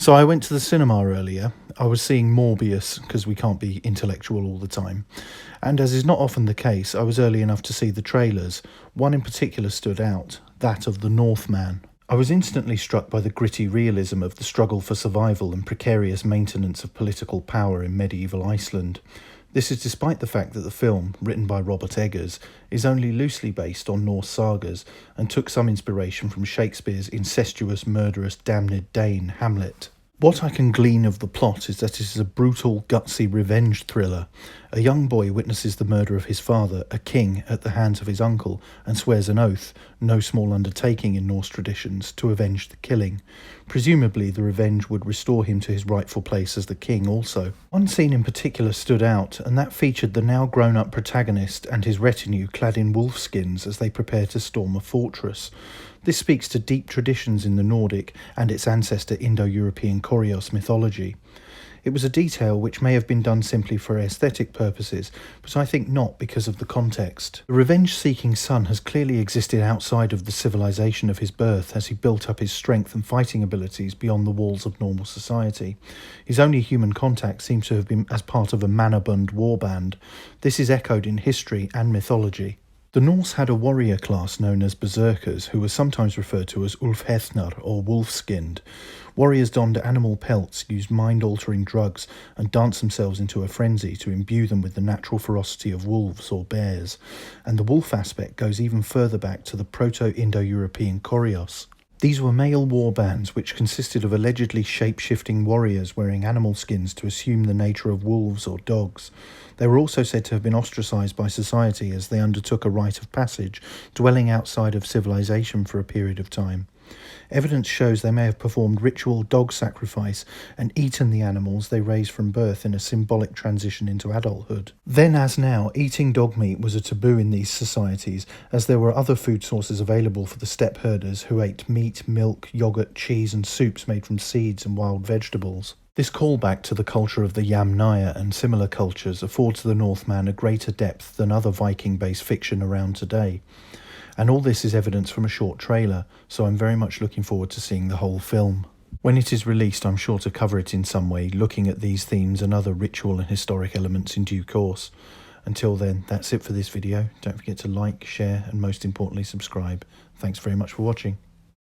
So I went to the cinema earlier. I was seeing Morbius because we can't be intellectual all the time. And as is not often the case, I was early enough to see the trailers. One in particular stood out, that of the Northman. I was instantly struck by the gritty realism of the struggle for survival and precarious maintenance of political power in medieval Iceland. This is despite the fact that the film, written by Robert Eggers, is only loosely based on Norse sagas and took some inspiration from Shakespeare's incestuous, murderous, damned Dane, Hamlet. What I can glean of the plot is that it is a brutal, gutsy revenge thriller. A young boy witnesses the murder of his father, a king, at the hands of his uncle, and swears an oath, no small undertaking in Norse traditions, to avenge the killing. Presumably the revenge would restore him to his rightful place as the king also. One scene in particular stood out, and that featured the now grown-up protagonist and his retinue clad in wolf skins as they prepare to storm a fortress. This speaks to deep traditions in the Nordic and its ancestor Indo-European mythology. It was a detail which may have been done simply for aesthetic purposes, but I think not because of the context. The revenge-seeking son has clearly existed outside of the civilization of his birth as he built up his strength and fighting abilities beyond the walls of normal society. His only human contact seems to have been as part of a mannerbund warband. This is echoed in history and mythology. The Norse had a warrior class known as berserkers, who were sometimes referred to as ulfhethnar or wolf-skinned. Warriors donned animal pelts, used mind-altering drugs, and danced themselves into a frenzy to imbue them with the natural ferocity of wolves or bears. And the wolf aspect goes even further back to the Proto-Indo-European Koryos. These were male war bands which consisted of allegedly shape-shifting warriors wearing animal skins to assume the nature of wolves or dogs. They were also said to have been ostracized by society as they undertook a rite of passage, dwelling outside of civilization for a period of time. Evidence shows they may have performed ritual dog sacrifice and eaten the animals they raised from birth in a symbolic transition into adulthood. Then as now, eating dog meat was a taboo in these societies, as there were other food sources available for the steppe herders who ate meat, milk, yogurt, cheese and soups made from seeds and wild vegetables. This callback to the culture of the Yamnaya and similar cultures affords the Northman a greater depth than other Viking-based fiction around today. And all this is evidence from a short trailer, so I'm very much looking forward to seeing the whole film. When it is released, I'm sure to cover it in some way, looking at these themes and other ritual and historic elements in due course. Until then, that's it for this video. Don't forget to like, share, and most importantly subscribe. Thanks very much for watching.